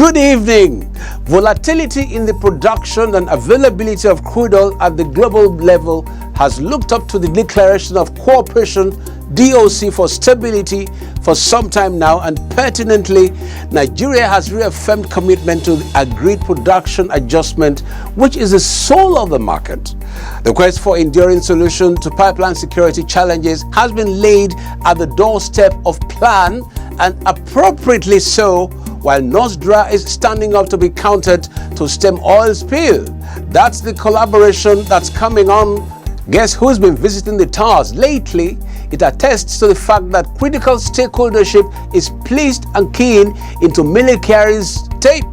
Good evening. Volatility in the production and availability of crude oil at the global level has looked up to the declaration of cooperation DOC for stability for some time now, and pertinently, Nigeria has reaffirmed commitment to the agreed production adjustment, which is the soul of the market. The quest for enduring solution to pipeline security challenges has been laid at the doorstep of plan, and appropriately so, while NOSDRA is standing up to be counted to stem oil spill. That's the collaboration that's coming on. Guess who's been visiting the TARS lately? It attests to the fact that critical stakeholdership is pleased and keen into Mele Kyari's tape.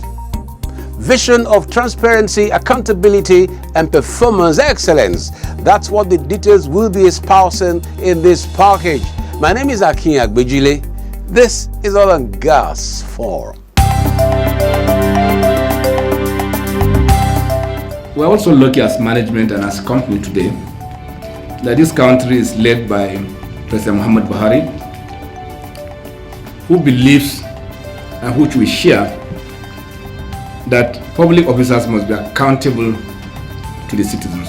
Vision of transparency, accountability, and performance excellence. That's what the details will be espousing in this package. My name is Akin Agbejile. This is Oil and Gas Forum. We're also lucky as management and as a company today that this country is led by President Muhammad Buhari, who believes and which we share that public officers must be accountable to the citizens.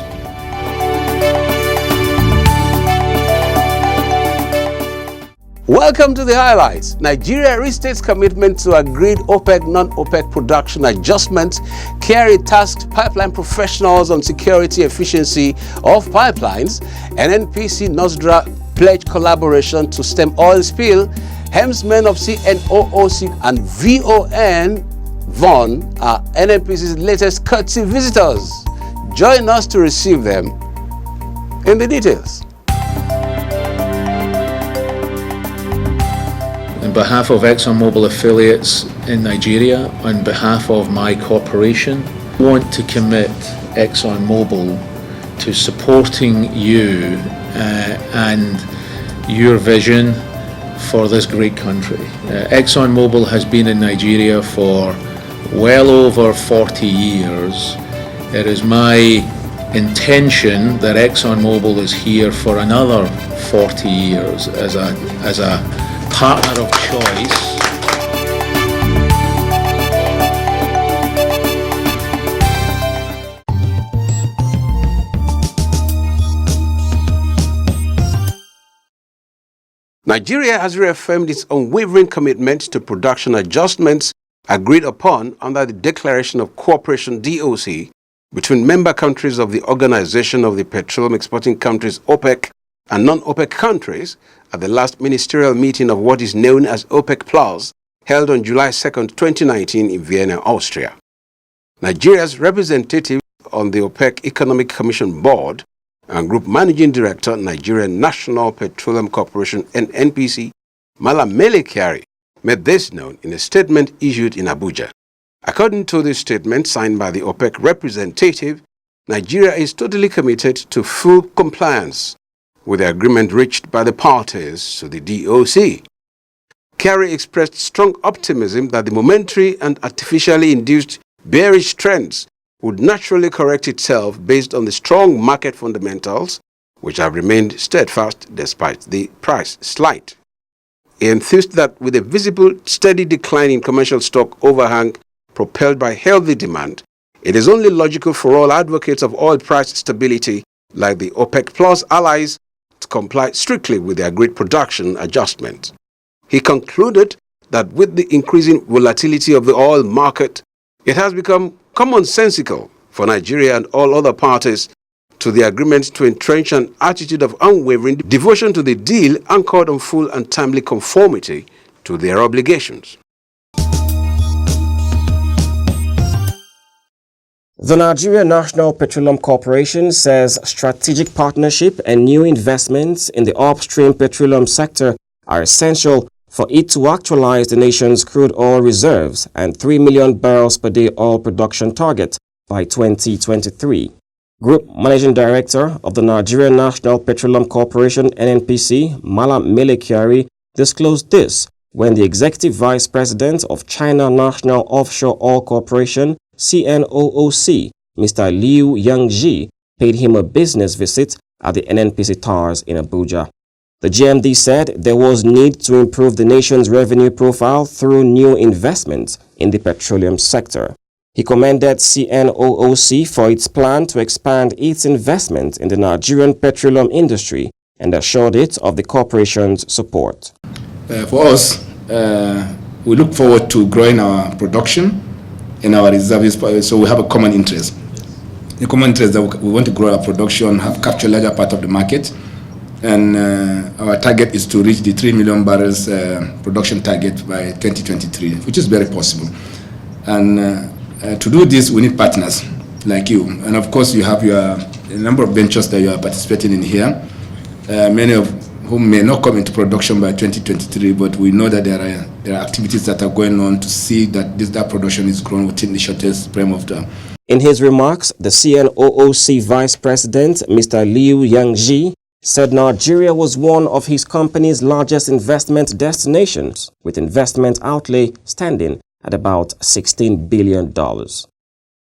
Welcome to the highlights. Nigeria restates commitment to agreed OPEC, non-OPEC production adjustments. Kyari tasked pipeline professionals on security efficiency of pipelines. NNPC NOSDRA pledged collaboration to stem oil spill. Helmsmen of CNOOC and VON are NNPC's latest courtesy visitors. Join us to receive them in the details. On behalf of ExxonMobil affiliates in Nigeria, on behalf of my corporation, I want to commit ExxonMobil to supporting you and your vision for this great country. ExxonMobil has been in Nigeria for well over 40 years. It is my intention that ExxonMobil is here for another 40 years as a partner of choice. Nigeria has reaffirmed its unwavering commitment to production adjustments agreed upon under the Declaration of Cooperation DOC between member countries of the Organization of the Petroleum Exporting Countries OPEC and non-OPEC countries at the last ministerial meeting of what is known as OPEC Plus, held on July 2, 2019 in Vienna, Austria. Nigeria's representative on the OPEC Economic Commission Board and Group Managing Director, Nigerian National Petroleum Corporation (NNPC), Malam Mele Kyari, made this known in a statement issued in Abuja. According to this statement signed by the OPEC representative, Nigeria is totally committed to full compliance with the agreement reached by the parties to the DOC. Kyari expressed strong optimism that the momentary and artificially induced bearish trends would naturally correct itself based on the strong market fundamentals, which have remained steadfast despite the price slide. He enthused that with a visible steady decline in commercial stock overhang propelled by healthy demand, it is only logical for all advocates of oil price stability, like the OPEC Plus allies, to comply strictly with the agreed production adjustment. He concluded that with the increasing volatility of the oil market, it has become commonsensical for Nigeria and all other parties to the agreement to entrench an attitude of unwavering devotion to the deal anchored on full and timely conformity to their obligations. The Nigeria National Petroleum Corporation says strategic partnership and new investments in the upstream petroleum sector are essential for it to actualize the nation's crude oil reserves and 3 million barrels per day oil production target by 2023. Group Managing Director of the Nigeria National Petroleum Corporation (NNPC), Malam Mele Kyari, disclosed this when the Executive Vice President of China National Offshore Oil Corporation (CNOOC), Mr. Liu Yangji, paid him a business visit at the NNPC TARS in Abuja. The GMD said there was need to improve the nation's revenue profile through new investments in the petroleum sector. He commended CNOOC for its plan to expand its investment in the Nigerian petroleum industry and assured it of the corporation's support. For us, we look forward to growing our production and our reserves, so we have a common interest. The common interest that we want to grow our production, have captured a larger part of the market, and our target is to reach the 3 million barrels production target by 2023, which is very possible. And to do this, we need partners like you. And of course, you have a number of ventures that you are participating in here, many of whom may not come into production by 2023, but we know that there are activities that are going on to see that that production is grown within the shortest frame of time. In his remarks, the CNOOC Vice President, Mr. Liu Yangji, said Nigeria was one of his company's largest investment destinations, with investment outlay standing at about $16 billion.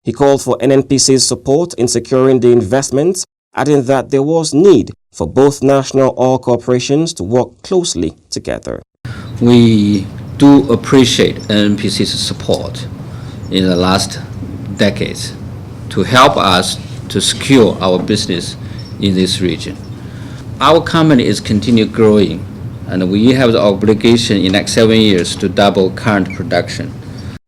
He called for NNPC's support in securing the investments, adding that there was need for both national oil corporations to work closely together. We do appreciate NNPC's support in the last decades to help us to secure our business in this region. Our company is continue growing, and we have the obligation in the next 7 years to double current production.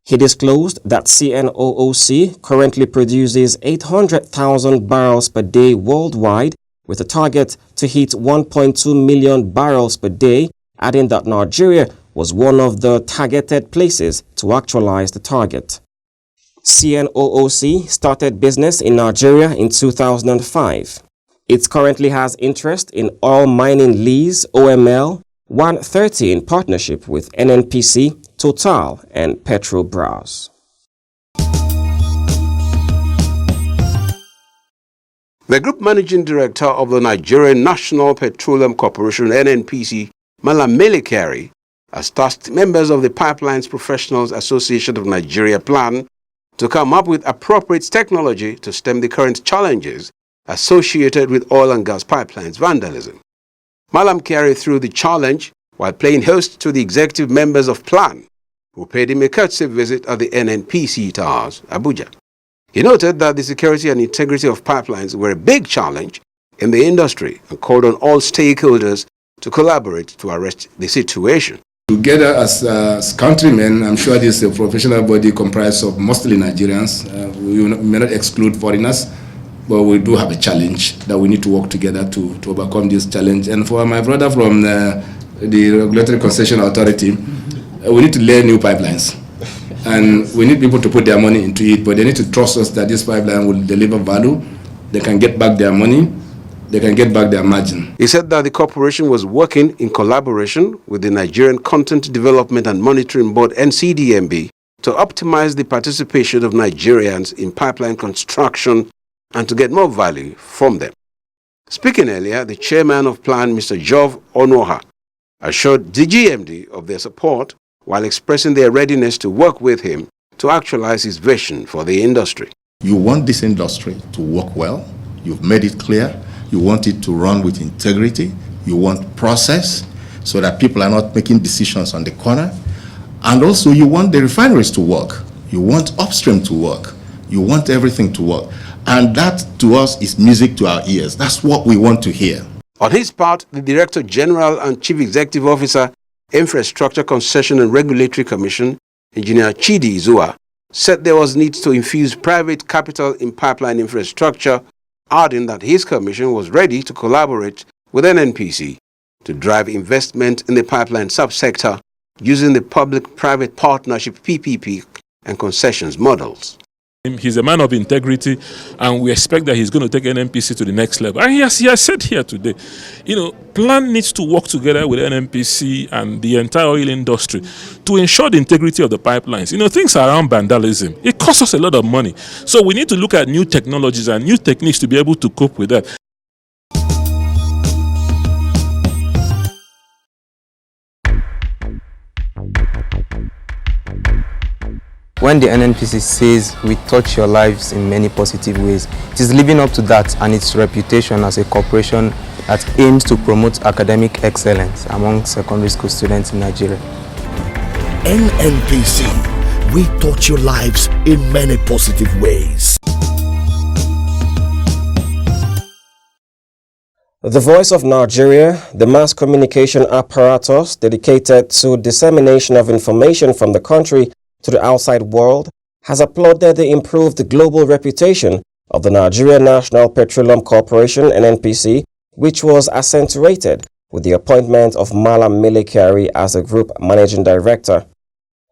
He disclosed that CNOOC currently produces 800,000 barrels per day worldwide, with a target to hit 1.2 million barrels per day, adding that Nigeria was one of the targeted places to actualize the target. CNOOC started business in Nigeria in 2005. It currently has interest in oil mining lease OML 130 in partnership with NNPC, Total, and Petrobras. The Group Managing Director of the Nigerian National Petroleum Corporation, NNPC, Malam Mele Kyari, has tasked members of the Pipelines Professionals Association of Nigeria plan to come up with appropriate technology to stem the current challenges associated with oil and gas pipelines vandalism. Malam Kyari threw the challenge while playing host to the executive members of PLAN, who paid him a courtesy visit at the NNPC Towers, Abuja. He noted that the security and integrity of pipelines were a big challenge in the industry and called on all stakeholders to collaborate to arrest the situation. Together as countrymen, I'm sure this is a professional body comprised of mostly Nigerians. We may not exclude foreigners, but we do have a challenge that we need to work together to overcome this challenge. And for my brother from the Regulatory Concession Authority, we need to lay new pipelines. And we need people to put their money into it, but they need to trust us that this pipeline will deliver value. They can get back their money. They can get back their margin. He said that the corporation was working in collaboration with the Nigerian Content Development and Monitoring Board, NCDMB, to optimize the participation of Nigerians in pipeline construction and to get more value from them. Speaking earlier, the chairman of PLAN, Mr. Jove Onoha, assured the GMD of their support while expressing their readiness to work with him to actualize his vision for the industry. You want this industry to work well. You've made it clear. You want it to run with integrity. You want process so that people are not making decisions on the corner. And also you want the refineries to work. You want upstream to work. You want everything to work. And that to us is music to our ears. That's what we want to hear. On his part, the Director General and Chief Executive Officer, Infrastructure Concession and Regulatory Commission, Engineer Chidi Izua, said there was need to infuse private capital in pipeline infrastructure, adding that his commission was ready to collaborate with NNPC to drive investment in the pipeline subsector using the public-private partnership PPP and concessions models. He's a man of integrity, and we expect that he's going to take NNPC to the next level. And he has said here today, PLAN needs to work together with NNPC and the entire oil industry to ensure the integrity of the pipelines. Things around vandalism, it costs us a lot of money. So we need to look at new technologies and new techniques to be able to cope with that. When the NNPC says we touch your lives in many positive ways, it is living up to that and its reputation as a corporation that aims to promote academic excellence among secondary school students in Nigeria. NNPC, we touch your lives in many positive ways. The Voice of Nigeria, the mass communication apparatus dedicated to dissemination of information from the country to the outside world, has applauded the improved global reputation of the Nigeria National Petroleum Corporation (NNPC), which was accentuated with the appointment of Malam Mele Kyari as the Group Managing Director.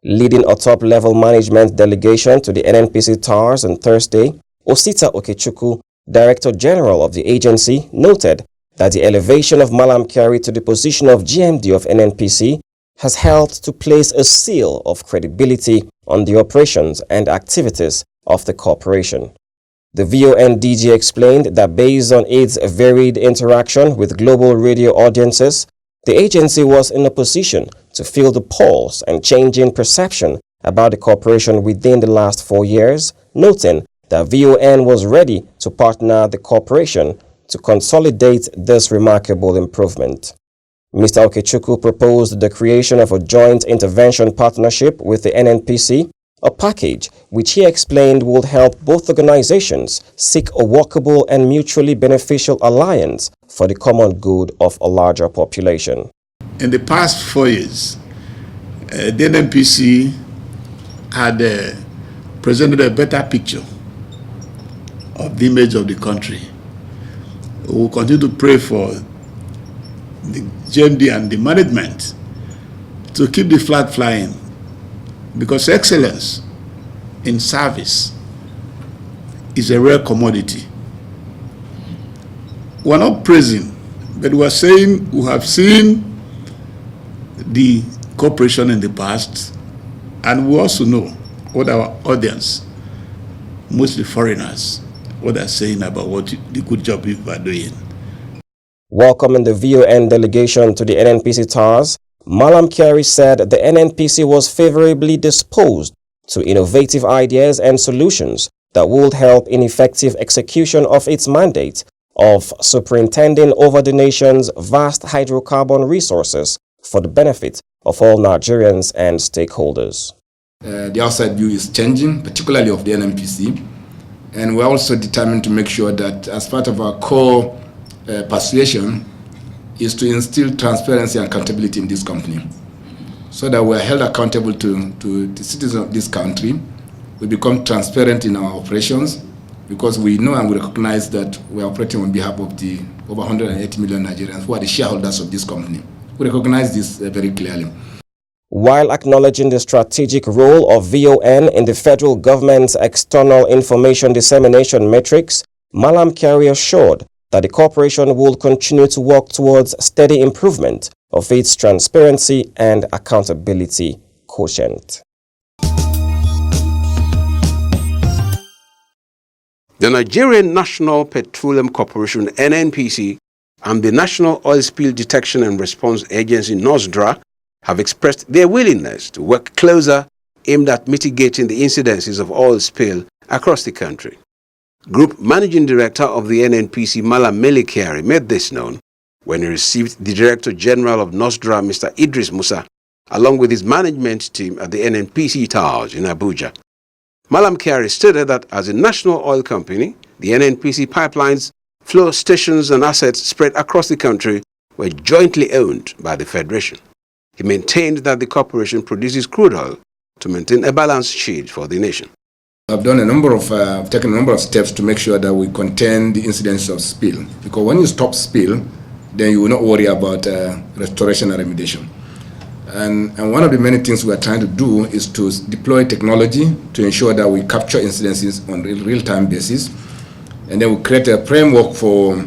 Leading a top-level management delegation to the NNPC TARS on Thursday, Osita Okechukwu, Director General of the agency, noted that the elevation of Malam Kyari to the position of GMD of NNPC has helped to place a seal of credibility on the operations and activities of the corporation. The VON DG explained that based on its varied interaction with global radio audiences, the agency was in a position to feel the pulse and changing perception about the corporation within the last 4 years, noting that VON was ready to partner the corporation to consolidate this remarkable improvement. Mr. Okechukwu proposed the creation of a joint intervention partnership with the NNPC, a package which he explained would help both organizations seek a workable and mutually beneficial alliance for the common good of a larger population. In the past 4 years, the NNPC had presented a better picture of the image of the country. We will continue to pray for the GMD and the management to keep the flag flying, because excellence in service is a rare commodity. We are not praising, but we are saying we have seen the corporation in the past, and we also know what our audience, mostly foreigners, what they're saying about the good job we are doing. Welcoming the VON delegation to the NNPC TARS, Malam Kyari said the NNPC was favorably disposed to innovative ideas and solutions that would help in effective execution of its mandate of superintending over the nation's vast hydrocarbon resources for the benefit of all Nigerians and stakeholders. The outside view is changing, particularly of the NNPC, and we're also determined to make sure that as part of our core persuasion is to instill transparency and accountability in this company, so that we're held accountable to the citizens of this country. We become transparent in our operations, because we know and we recognize that we're operating on behalf of the over 180 million Nigerians who are the shareholders of this company. We recognize this very clearly. While acknowledging the strategic role of VON in the federal government's external information dissemination matrix, Malam Kyari assured that the corporation will continue to work towards steady improvement of its transparency and accountability quotient. The Nigerian National Petroleum Corporation (NNPC) and the National Oil Spill Detection and Response Agency (NOSDRA) have expressed their willingness to work closer aimed at mitigating the incidences of oil spill across the country. Group Managing Director of the NNPC, Malam Mele Kyari, made this known when he received the Director General of NOSDRA, Mr. Idris Musa, along with his management team at the NNPC TARS in Abuja. Malam Kyari stated that as a national oil company, the NNPC pipelines, flow stations and assets spread across the country were jointly owned by the Federation. He maintained that the corporation produces crude oil to maintain a balanced sheet for the nation. I've taken a number of steps to make sure that we contain the incidence of spill, because when you stop spill, then you will not worry about restoration and remediation. And one of the many things we are trying to do is to deploy technology to ensure that we capture incidences on a real-time basis, and then we create a framework for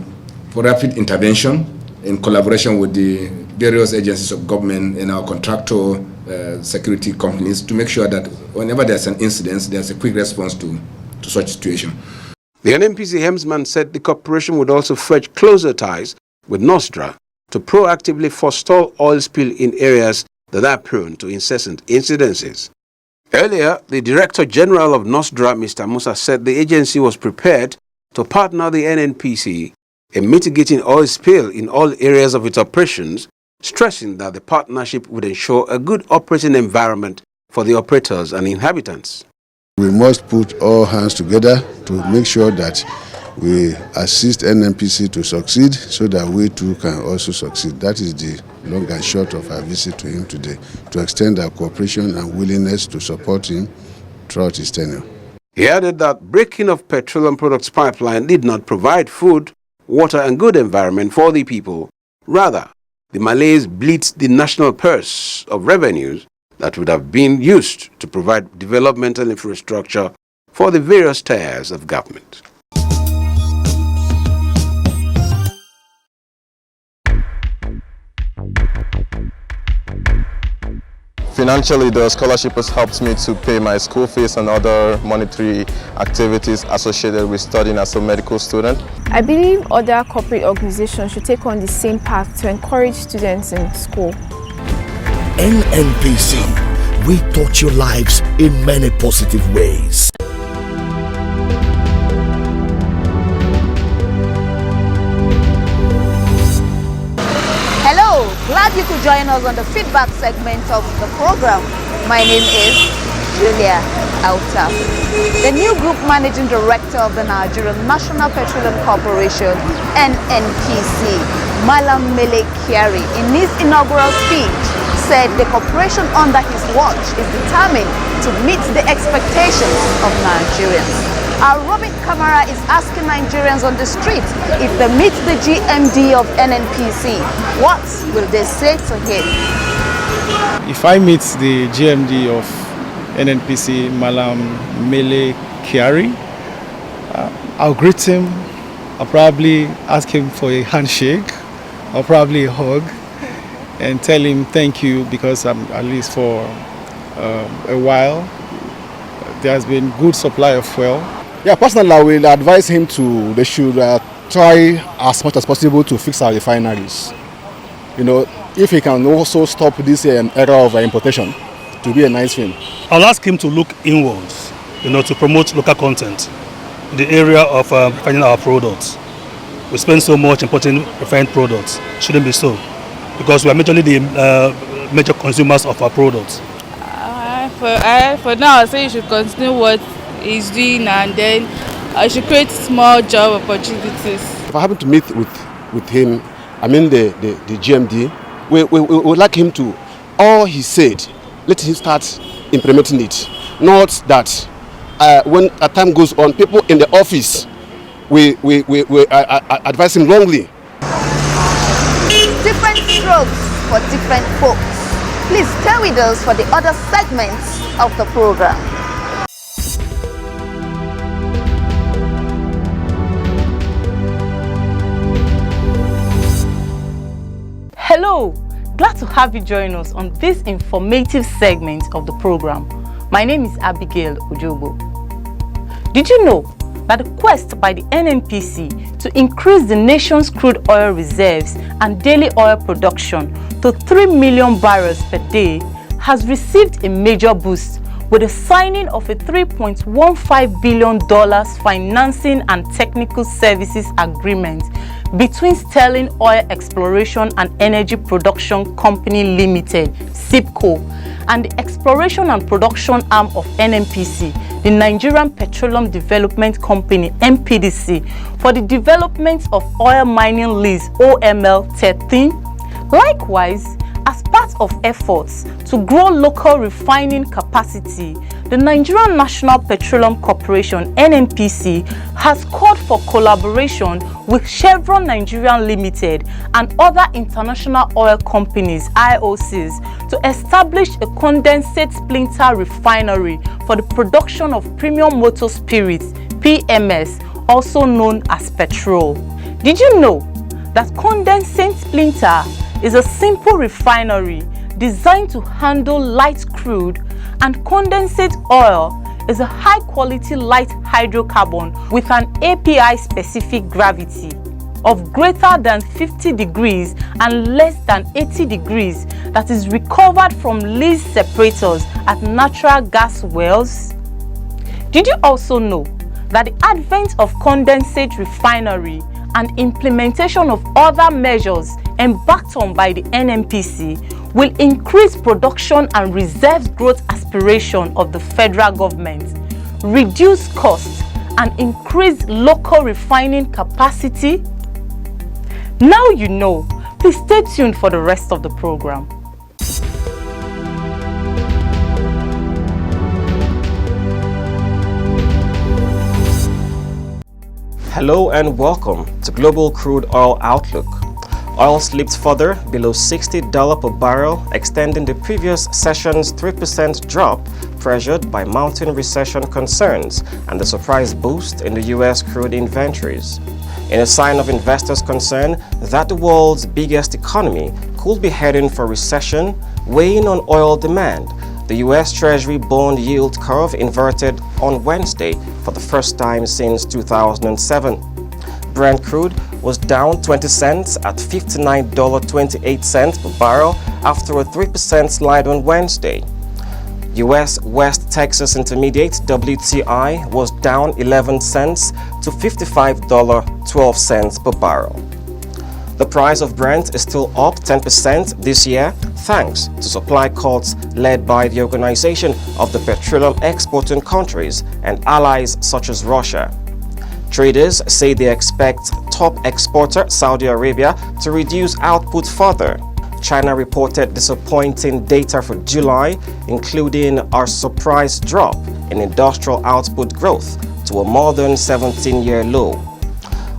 rapid intervention in collaboration with the various agencies of government and our contractor security companies, to make sure that whenever there's an incident, there's a quick response to such situation. The NNPC helmsman said the corporation would also forge closer ties with NOSDRA to proactively forestall oil spill in areas that are prone to incessant incidences. Earlier, the Director General of NOSDRA, Mr. Musa, said the agency was prepared to partner the NNPC in mitigating oil spill in all areas of its operations, stressing that the partnership would ensure a good operating environment for the operators and inhabitants. We must put all hands together to make sure that we assist NNPC to succeed so that we too can also succeed. That is the long and short of our visit to him today, to extend our cooperation and willingness to support him throughout his tenure. He added that breaking of petroleum products pipeline did not provide food, water and good environment for the people. Rather, the Malays bleed the national purse of revenues that would have been used to provide developmental infrastructure for the various tiers of government. Financially, the scholarship has helped me to pay my school fees and other monetary activities associated with studying as a medical student. I believe other corporate organizations should take on the same path to encourage students in school. NNPC, we touch your lives in many positive ways. Hello, glad you could join us on the feedback segment of the program. My name is Julia Altaf. The new Group Managing Director of the Nigerian National Petroleum Corporation, NNPC, Malam Mele Kyari, in his inaugural speech, said the corporation under his watch is determined to meet the expectations of Nigerians. Our Robin Kamara is asking Nigerians on the street if they meet the GMD of NNPC. What will they say to him? If I meet the GMD of NNPC, Malam Mele Kyari, I'll greet him. I'll probably ask him for a handshake, or probably a hug, and tell him thank you because at least for a while there has been good supply of fuel. Yeah, personally, I will advise him they should try as much as possible to fix our refineries. You know, if he can also stop this era of importation, it will be a nice thing. I'll ask him to look inwards, to promote local content in the area of refining our products. We spend so much importing refined products. Shouldn't be so, because we are majorly the major consumers of our products. For now, I say you should continue what he's doing, and then I should create small job opportunities. If I happen to meet with him, I mean the GMD, we would like him to, all he said, let him start implementing it. Not that when a time goes on, people in the office, we advise him wrongly. Different strokes for different folks. Please stay with us for the other segments of the program. Hello, glad to have you join us on this informative segment of the program. My name is Abigail Ojobo. Did you know that the quest by the NNPC to increase the nation's crude oil reserves and daily oil production to 3 million barrels per day has received a major boost with the signing of a $3.15 billion financing and technical services agreement between Sterling Oil Exploration and Energy Production Company Limited, SIPCO, and the Exploration and Production Arm of NNPC, the Nigerian Petroleum Development Company, NPDC, for the development of oil mining lease OML 13. Likewise, as part of efforts to grow local refining capacity, the Nigerian National Petroleum Corporation, NNPC, has called for collaboration with Chevron Nigeria Limited and other international oil companies, IOCs, to establish a condensate splinter refinery for the production of premium motor spirits, PMS, also known as petrol. Did you know that condensate splinter is a simple refinery designed to handle light crude, and condensate oil is a high-quality light hydrocarbon with an API-specific gravity. of greater than 50 degrees and less than 80 degrees that is recovered from lease separators at natural gas wells? Did you also know that the advent of condensate refinery and implementation of other measures embarked on by the NNPC will increase production and reserves growth aspiration of the federal government, reduce costs, and increase local refining capacity? Now you know. Please stay tuned for the rest of the program. Hello and welcome to Global Crude Oil Outlook. Oil slipped further below $60 per barrel, extending the previous session's 3% drop, pressured by mounting recession concerns and the surprise boost in the U.S. crude inventories. In a sign of investors' concern that the world's biggest economy could be heading for recession, weighing on oil demand, the U.S. Treasury bond yield curve inverted on Wednesday for the first time since 2007. Brent crude was down 20 cents at $59.28 per barrel after a 3% slide on Wednesday. U.S. West Texas Intermediate WTI was down 11 cents to $55.12 per barrel. The price of Brent is still up 10% this year thanks to supply cuts led by the Organization of the Petroleum Exporting Countries and allies such as Russia. Traders say they expect top exporter Saudi Arabia to reduce output further. China reported disappointing data for July, including a surprise drop in industrial output growth to a more than 17-year low.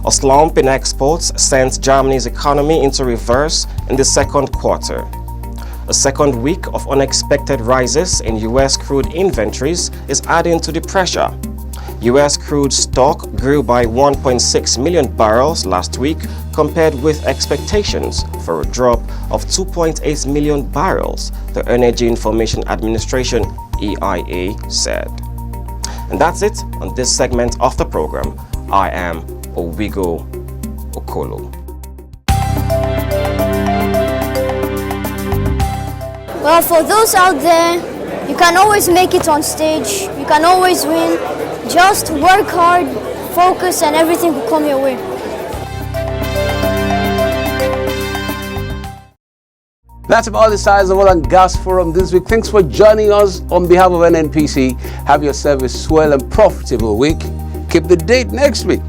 A slump in exports sent Germany's economy into reverse in the second quarter. A second week of unexpected rises in U.S. crude inventories is adding to the pressure. U.S. crude stock grew by 1.6 million barrels last week compared with expectations for a drop of 2.8 million barrels, the Energy Information Administration EIA said. And that's it on this segment of the program. I am Owigo Okolo. Well, for those out there, you can always make it on stage, you can always win. Just work hard, focus, and everything will come your way. That's about the size of Oil and Gas Forum this week. Thanks for joining us on behalf of NNPC. Have yourself a swell and profitable week. Keep the date next week.